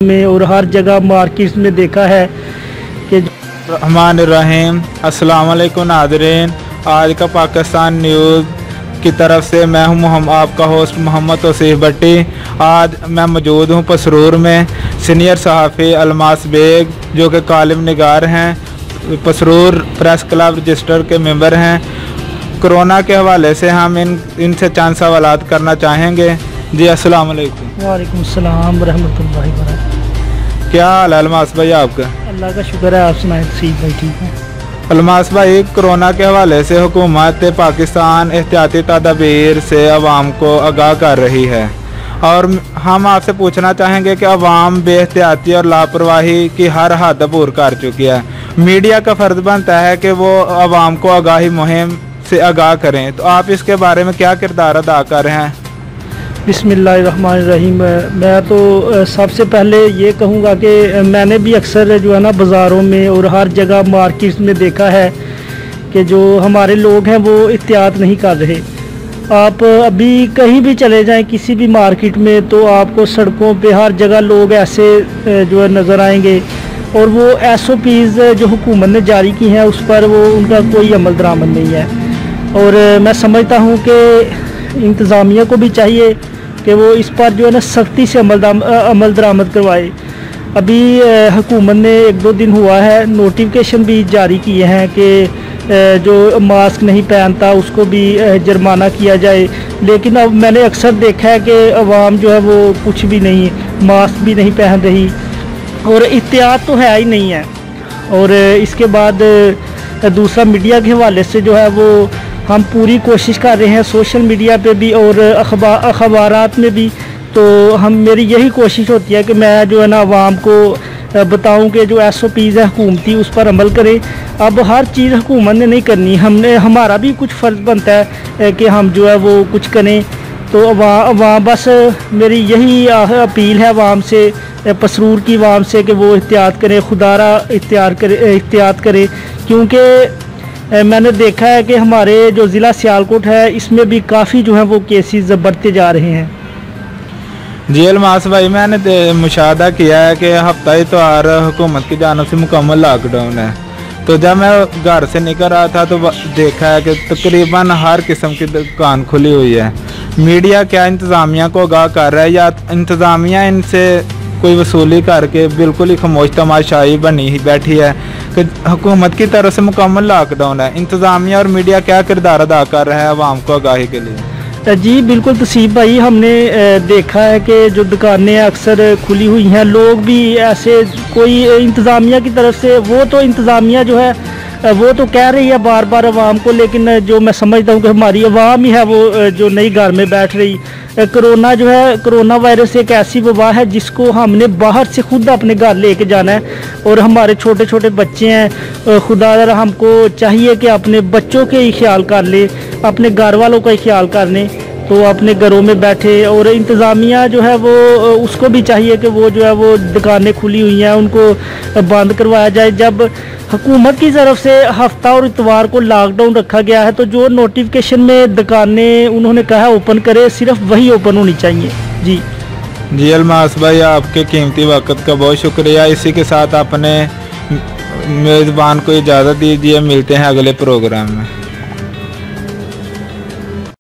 में और हर जगह मार्केट्स में देखा है कि रहमान रहीम। अस्सलाम वालेकुम नाज़रीन, आज का पाकिस्तान न्यूज़ की तरफ से मैं हूं आपका होस्ट मोहम्मद तौसीफ भट्टी। आज मैं मौजूद हूं पसरूर में। सीनियर सहाफ़ी अलमास बेग जो कि कालिम निगार हैं, पसरूर प्रेस क्लब रजिस्टर के मेंबर हैं। कोरोना के हवाले से हम इनसे चंद सवालात करना चाहेंगे। जी अस्सलाम वालेकुम। वालेकुम सलाम रहमतुल्लाहि व बरकातहू। क्या हाल है अलमास भाई आपका? अल्लाह का शुक्र है, आप सुनाएं तौसीफ भाई ठीक है? अलमास भाई, कोरोना के हवाले से हुकूमत पाकिस्तान एहतियाती तदाबीर से अवाम को आगाह कर रही है और हम आपसे पूछना चाहेंगे कि अवाम बेहतियाती और लापरवाही की हर हद अबूर कर चुकी है। मीडिया का फ़र्ज बनता है कि वो अवाम को आगाही मुहिम से आगाह करें, तो आप इसके बारे में क्या किरदार अदा कर रहे हैं? बिस्मिल्लाहिर्रहमानिर्रहीम। मैं तो सबसे पहले ये कहूँगा कि मैंने भी अक्सर जो है ना बाज़ारों में और हर जगह मार्केट्स में देखा है कि जो हमारे लोग हैं वो एहतियात नहीं कर रहे। आप अभी कहीं भी चले जाएं किसी भी मार्केट में तो आपको सड़कों पे हर जगह लोग ऐसे जो है नज़र आएंगे और वो SOPs जो हुकूमत ने जारी की हैं उस पर वो उनका कोई अमल दरामद नहीं है। और मैं समझता हूँ कि इंतज़ामिया को भी चाहिए कि वो इस पर जो है ना सख्ती से अमल दरामद करवाए। अभी हुकूमत ने 1-2 दिन हुआ है नोटिफिकेशन भी जारी किए हैं कि जो मास्क नहीं पहनता उसको भी जुर्माना किया जाए। लेकिन अब मैंने अक्सर देखा है कि अवाम जो है वो कुछ भी नहीं, मास्क भी नहीं पहन रही और एहतियात तो है ही नहीं है। और इसके बाद दूसरा मीडिया के हवाले से जो है वो हम पूरी कोशिश कर रहे हैं सोशल मीडिया पे भी और अखबारात में भी। तो मेरी यही कोशिश होती है कि मैं जो है ना आवाम को बताऊं कि जो SOPs है हुकूमती उस पर अमल करें। अब हर चीज़ हुकूमत ने नहीं करनी, हमारा भी कुछ फ़र्ज़ बनता है कि हम जो है वो कुछ करें। तो अवाम बस मेरी यही अपील है अवाम से, पसरूर की अवाम से, कि वो एहतियात करें, खुदारा एहतियात करें। क्योंकि मैंने देखा है कि हमारे जो ज़िला सियालकोट है इसमें भी काफ़ी जो है वो केसेस बढ़ते जा रहे हैं। जी अलमास भाई, मैंने मुशाहदा किया है कि हफ्ता इतवार हुकूमत की जानिब से मुकम्मल लॉकडाउन है। तो जब मैं घर से निकल रहा था तो देखा है कि तकरीबन हर किस्म की दुकान खुली हुई है। मीडिया क्या इंतज़ामिया को आगाह कर रहा है या इंतज़ामिया इनसे कोई वसूली करके बिल्कुल ही खामोश तमाशाई बनी ही बैठी है कि हुकूमत की तरफ से मुकम्मल लॉकडाउन है? इंतज़ामिया और मीडिया क्या किरदार अदा कर रहा है आवाम को आगाही के लिए? जी बिल्कुल तौसीफ भाई, हमने देखा है कि जो दुकानें अक्सर खुली हुई हैं, लोग भी ऐसे कोई इंतज़ामिया की तरफ से, वो तो इंतज़ामिया जो है वो तो कह रही है बार बार आवाम को, लेकिन जो मैं समझता हूँ कि हमारी आवाम ही है वो जो नई घर में बैठ रही। कोरोना जो है, कोरोना वायरस एक ऐसी वबा है जिसको हमने बाहर से खुद अपने घर लेके जाना है। और हमारे छोटे छोटे बच्चे हैं, खुदा हमको चाहिए कि अपने बच्चों के ही ख्याल कर ले, अपने घर वालों का ही ख्याल कर लें, तो अपने घरों में बैठे। और इंतज़ामिया जो है वो उसको भी चाहिए कि वो जो है वो दुकानें खुली हुई हैं उनको बंद करवाया जाए। जब हुकूमत की तरफ से हफ्ता और इतवार को लॉकडाउन रखा गया है तो जो नोटिफिकेशन में दुकानें उन्होंने कहा ओपन करे, सिर्फ वही ओपन होनी चाहिए। जी अलमास भाई, आपके कीमती वक्त का बहुत शुक्रिया। इसी के साथ अपने मेज़बान को इजाज़त दीजिए, मिलते हैं अगले प्रोग्राम में।